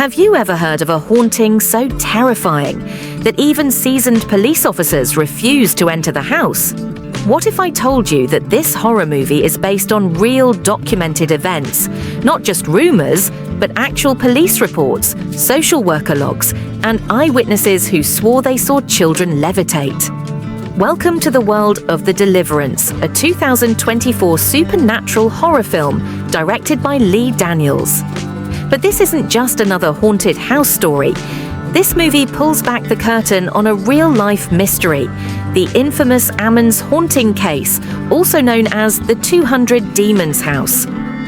Have you ever heard of a haunting so terrifying that even seasoned police officers refuse to enter the house? What if I told you that this horror movie is based on real documented events, not just rumors, but actual police reports, social worker logs, and eyewitnesses who swore they saw children levitate? Welcome to the world of The Deliverance, a 2024 supernatural horror film directed by Lee Daniels. But this isn't just another haunted house story. This movie pulls back the curtain on a real-life mystery, the infamous Ammons haunting case, also known as the 200 Demons house.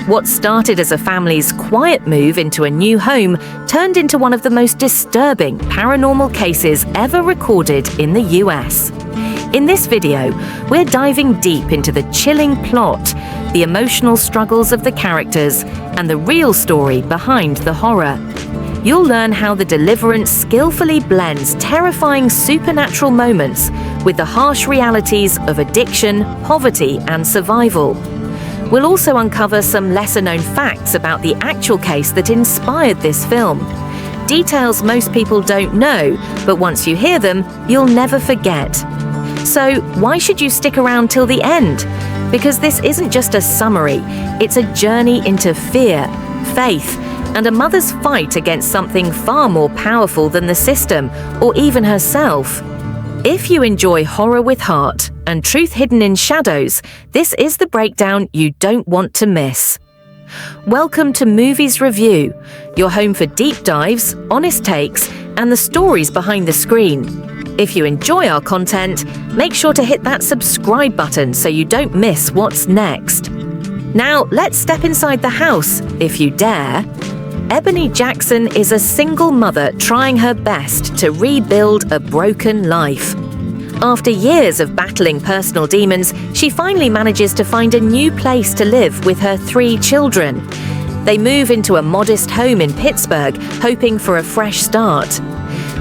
What started as a family's quiet move into a new home turned into one of the most disturbing paranormal cases ever recorded in the US. In this video, we're diving deep into the chilling plot, the emotional struggles of the characters, and the real story behind the horror. You'll learn how The Deliverance skillfully blends terrifying supernatural moments with the harsh realities of addiction, poverty, and survival. We'll also uncover some lesser-known facts about the actual case that inspired this film. Details most people don't know, but once you hear them, you'll never forget. So why should you stick around till the end? Because this isn't just a summary, it's a journey into fear, faith, and a mother's fight against something far more powerful than the system or even herself. If you enjoy horror with heart and truth hidden in shadows, this is the breakdown you don't want to miss. Welcome to Movies Review, your home for deep dives, honest takes, and the stories behind the screen. If you enjoy our content, make sure to hit that subscribe button so you don't miss what's next. Now, let's step inside the house, if you dare. Ebony Jackson is a single mother trying her best to rebuild a broken life. After years of battling personal demons, she finally manages to find a new place to live with her 3 children. They move into a modest home in Pittsburgh, hoping for a fresh start.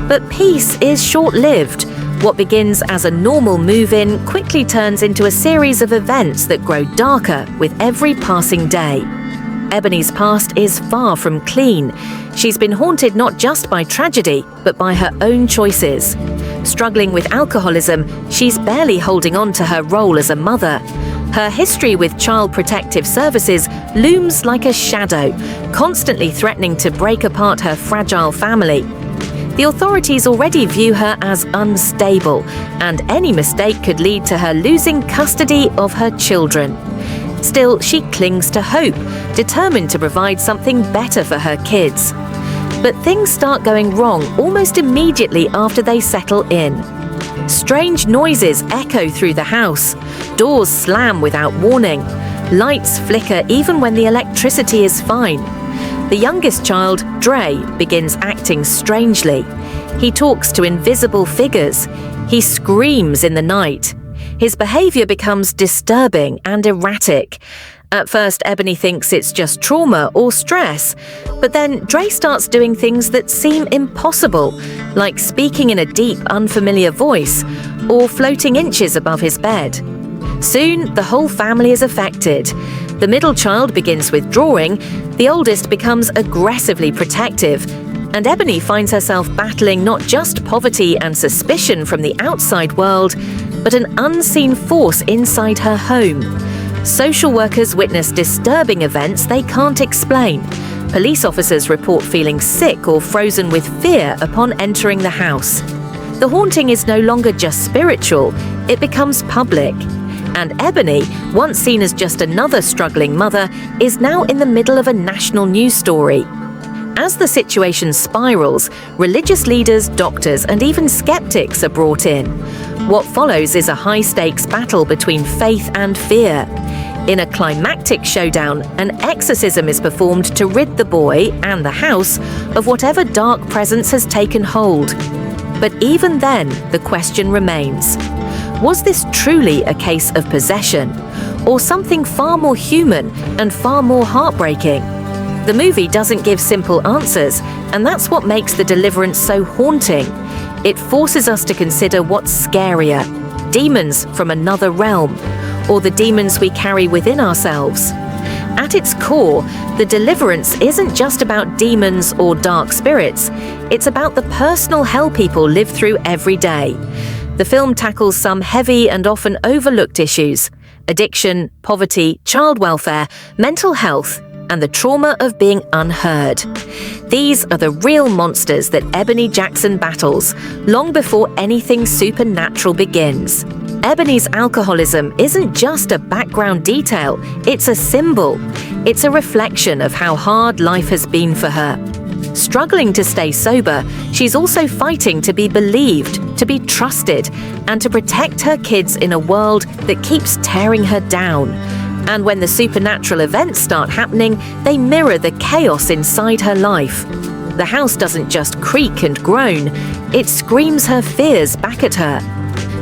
But peace is short-lived. What begins as a normal move-in quickly turns into a series of events that grow darker with every passing day. Ebony's past is far from clean. She's been haunted not just by tragedy, but by her own choices. Struggling with alcoholism, she's barely holding on to her role as a mother. Her history with Child Protective Services looms like a shadow, constantly threatening to break apart her fragile family. The authorities already view her as unstable, and any mistake could lead to her losing custody of her children. Still, she clings to hope, determined to provide something better for her kids. But things start going wrong almost immediately after they settle in. Strange noises echo through the house. Doors slam without warning. Lights flicker even when the electricity is fine. The youngest child, Dre, begins acting strangely. He talks to invisible figures. He screams in the night. His behavior becomes disturbing and erratic. At first, Ebony thinks it's just trauma or stress, but then Dre starts doing things that seem impossible, like speaking in a deep, unfamiliar voice or floating inches above his bed. Soon, the whole family is affected. The middle child begins withdrawing, the oldest becomes aggressively protective, and Ebony finds herself battling not just poverty and suspicion from the outside world, but an unseen force inside her home. Social workers witness disturbing events they can't explain. Police officers report feeling sick or frozen with fear upon entering the house. The haunting is no longer just spiritual, it becomes public. And Ebony, once seen as just another struggling mother, is now in the middle of a national news story. As the situation spirals, religious leaders, doctors, and even skeptics are brought in. What follows is a high-stakes battle between faith and fear. In a climactic showdown, an exorcism is performed to rid the boy and the house of whatever dark presence has taken hold. But even then, the question remains: was this truly a case of possession, or something far more human and far more heartbreaking? The movie doesn't give simple answers, and that's what makes The Deliverance so haunting. It forces us to consider what's scarier: demons from another realm, or the demons we carry within ourselves. At its core, The Deliverance isn't just about demons or dark spirits, it's about the personal hell people live through every day. The film tackles some heavy and often overlooked issues: addiction, poverty, child welfare, mental health, and the trauma of being unheard. These are the real monsters that Ebony Jackson battles, long before anything supernatural begins. Ebony's alcoholism isn't just a background detail, it's a symbol. It's a reflection of how hard life has been for her. Struggling to stay sober, she's also fighting to be believed, to be trusted, and to protect her kids in a world that keeps tearing her down. And when the supernatural events start happening, they mirror the chaos inside her life. The house doesn't just creak and groan, it screams her fears back at her.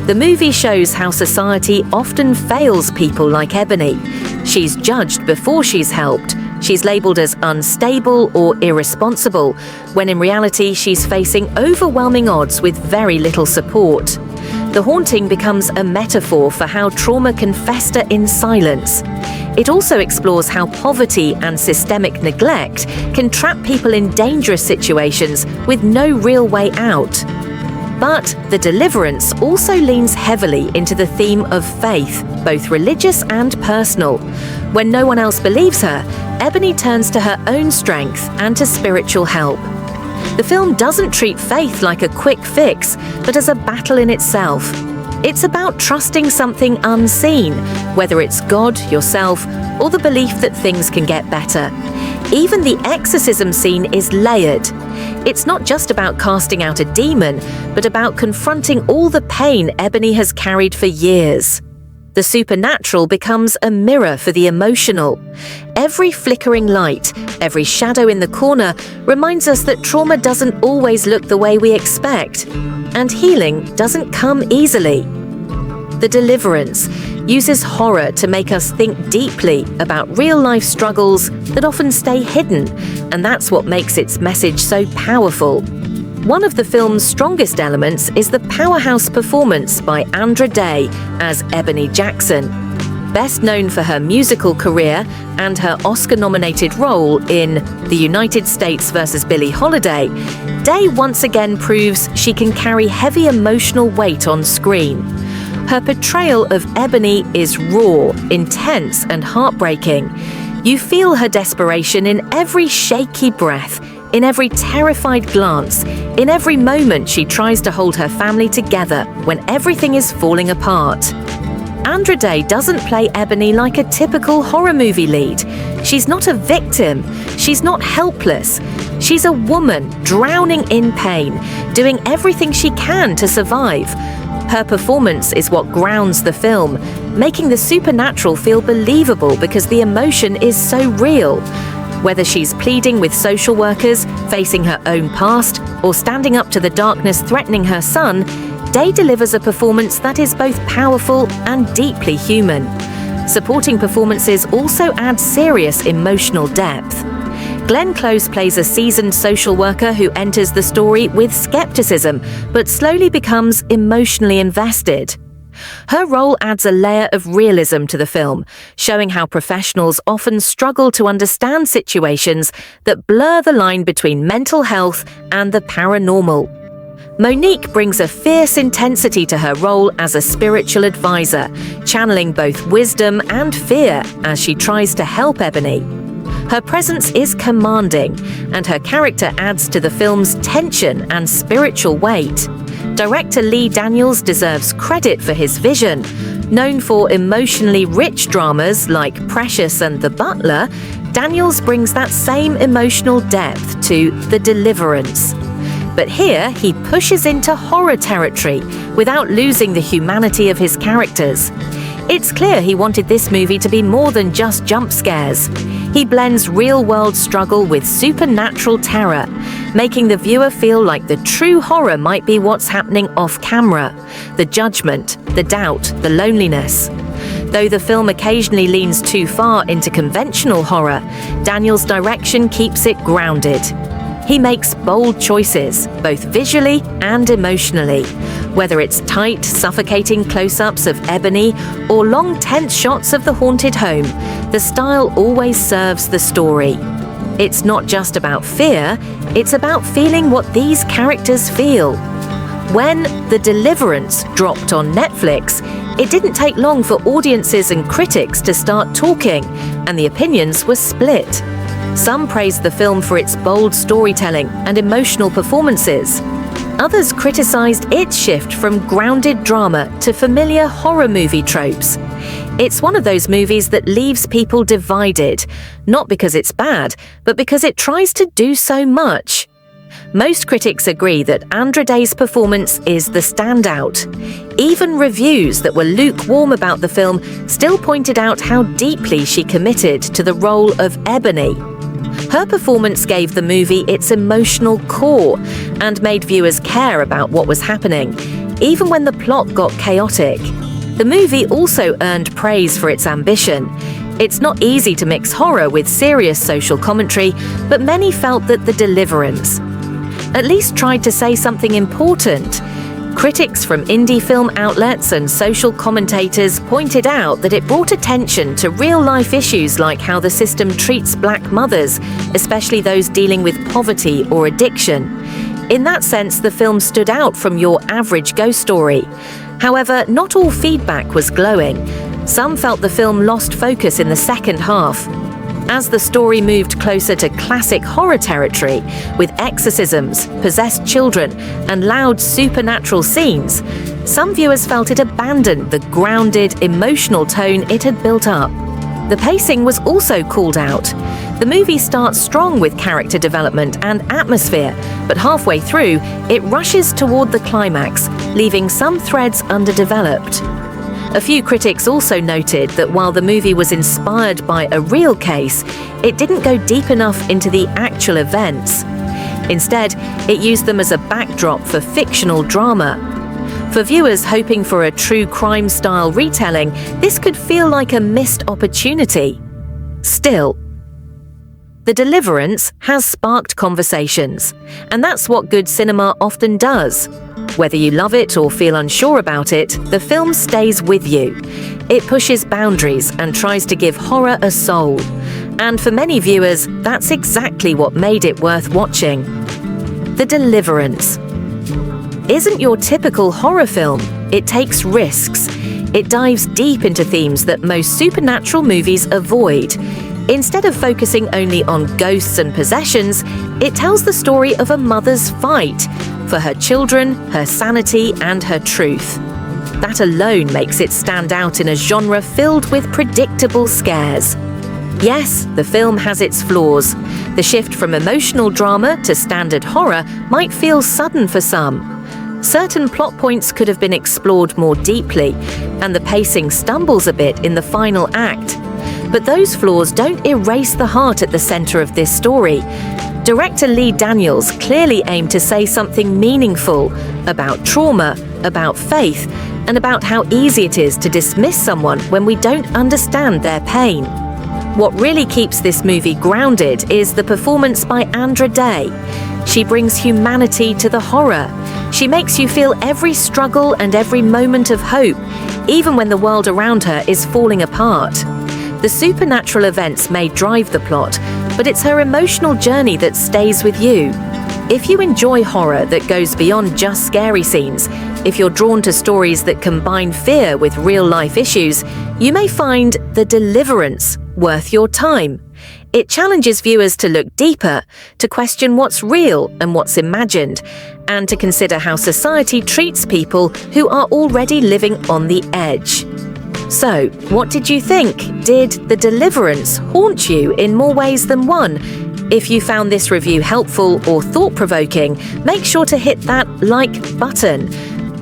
The movie shows how society often fails people like Ebony. She's judged before she's helped. She's labeled as unstable or irresponsible, when in reality she's facing overwhelming odds with very little support. The haunting becomes a metaphor for how trauma can fester in silence. It also explores how poverty and systemic neglect can trap people in dangerous situations with no real way out. But The Deliverance also leans heavily into the theme of faith, both religious and personal. When no one else believes her, Ebony turns to her own strength and to spiritual help. The film doesn't treat faith like a quick fix, but as a battle in itself. It's about trusting something unseen, whether it's God, yourself, or the belief that things can get better. Even the exorcism scene is layered. It's not just about casting out a demon, but about confronting all the pain Ebony has carried for years. The supernatural becomes a mirror for the emotional. Every flickering light, every shadow in the corner reminds us that trauma doesn't always look the way we expect, and healing doesn't come easily. The Deliverance uses horror to make us think deeply about real-life struggles that often stay hidden, and that's what makes its message so powerful. One of the film's strongest elements is the powerhouse performance by Andra Day as Ebony Jackson. Best known for her musical career and her Oscar-nominated role in The United States vs. Billie Holiday, Day once again proves she can carry heavy emotional weight on screen. Her portrayal of Ebony is raw, intense, and heartbreaking. You feel her desperation in every shaky breath, in every terrified glance, in every moment she tries to hold her family together when everything is falling apart. Andra Day doesn't play Ebony like a typical horror movie lead. She's not a victim. She's not helpless. She's a woman drowning in pain, doing everything she can to survive. Her performance is what grounds the film, making the supernatural feel believable because the emotion is so real. Whether she's pleading with social workers, facing her own past, or standing up to the darkness threatening her son, Day delivers a performance that is both powerful and deeply human. Supporting performances also add serious emotional depth. Glenn Close plays a seasoned social worker who enters the story with skepticism, but slowly becomes emotionally invested. Her role adds a layer of realism to the film, showing how professionals often struggle to understand situations that blur the line between mental health and the paranormal. Monique brings a fierce intensity to her role as a spiritual advisor, channeling both wisdom and fear as she tries to help Ebony. Her presence is commanding, and her character adds to the film's tension and spiritual weight. Director Lee Daniels deserves credit for his vision. Known for emotionally rich dramas like Precious and The Butler, Daniels brings that same emotional depth to The Deliverance. But here, he pushes into horror territory without losing the humanity of his characters. It's clear he wanted this movie to be more than just jump scares. He blends real-world struggle with supernatural terror, making the viewer feel like the true horror might be what's happening off-camera: the judgment, the doubt, the loneliness. Though the film occasionally leans too far into conventional horror, Daniels' direction keeps it grounded. He makes bold choices, both visually and emotionally. Whether it's tight, suffocating close-ups of Ebony or long, tense shots of the haunted home, The style always serves the story. It's not just about fear, it's about feeling what these characters feel. When The Deliverance dropped on Netflix, it didn't take long for audiences and critics to start talking, and the opinions were split. Some praised the film for its bold storytelling and emotional performances. Others criticized its shift from grounded drama to familiar horror movie tropes. It's one of those movies that leaves people divided, not because it's bad, but because it tries to do so much. Most critics agree that Andra Day's performance is the standout. Even reviews that were lukewarm about the film still pointed out how deeply she committed to the role of Ebony. Her performance gave the movie its emotional core and made viewers care about what was happening, even when the plot got chaotic. The movie also earned praise for its ambition. It's not easy to mix horror with serious social commentary, but many felt that The Deliverance at least tried to say something important. Critics from indie film outlets and social commentators pointed out that it brought attention to real-life issues like how the system treats black mothers, especially those dealing with poverty or addiction. In that sense, the film stood out from your average ghost story. However, not all feedback was glowing. Some felt the film lost focus in the second half. As the story moved closer to classic horror territory, with exorcisms, possessed children, and loud supernatural scenes, some viewers felt it abandoned the grounded, emotional tone it had built up. The pacing was also called out. The movie starts strong with character development and atmosphere, but halfway through, it rushes toward the climax, leaving some threads underdeveloped. A few critics also noted that while the movie was inspired by a real case, it didn't go deep enough into the actual events. Instead, it used them as a backdrop for fictional drama. For viewers hoping for a true crime-style retelling, this could feel like a missed opportunity. Still, The Deliverance has sparked conversations, and that's what good cinema often does. Whether you love it or feel unsure about it, the film stays with you. It pushes boundaries and tries to give horror a soul. And for many viewers, that's exactly what made it worth watching. The Deliverance isn't your typical horror film. It takes risks. It dives deep into themes that most supernatural movies avoid. Instead of focusing only on ghosts and possessions, it tells the story of a mother's fight for her children, her sanity, and her truth. That alone makes it stand out in a genre filled with predictable scares. Yes, the film has its flaws. The shift from emotional drama to standard horror might feel sudden for some. Certain plot points could have been explored more deeply, and the pacing stumbles a bit in the final act. But those flaws don't erase the heart at the center of this story. Director Lee Daniels clearly aimed to say something meaningful about trauma, about faith, and about how easy it is to dismiss someone when we don't understand their pain. What really keeps this movie grounded is the performance by Andra Day. She brings humanity to the horror. She makes you feel every struggle and every moment of hope, even when the world around her is falling apart. The supernatural events may drive the plot, but it's her emotional journey that stays with you. If you enjoy horror that goes beyond just scary scenes, if you're drawn to stories that combine fear with real-life issues, you may find The Deliverance worth your time. It challenges viewers to look deeper, to question what's real and what's imagined, and to consider how society treats people who are already living on the edge. So, what did you think? Did The Deliverance haunt you in more ways than one? If you found this review helpful or thought-provoking, make sure to hit that like button.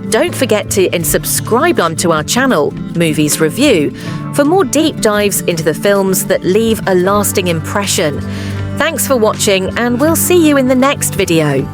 Don't forget to subscribe to our channel, Movies Review, for more deep dives into the films that leave a lasting impression. Thanks for watching, and we'll see you in the next video.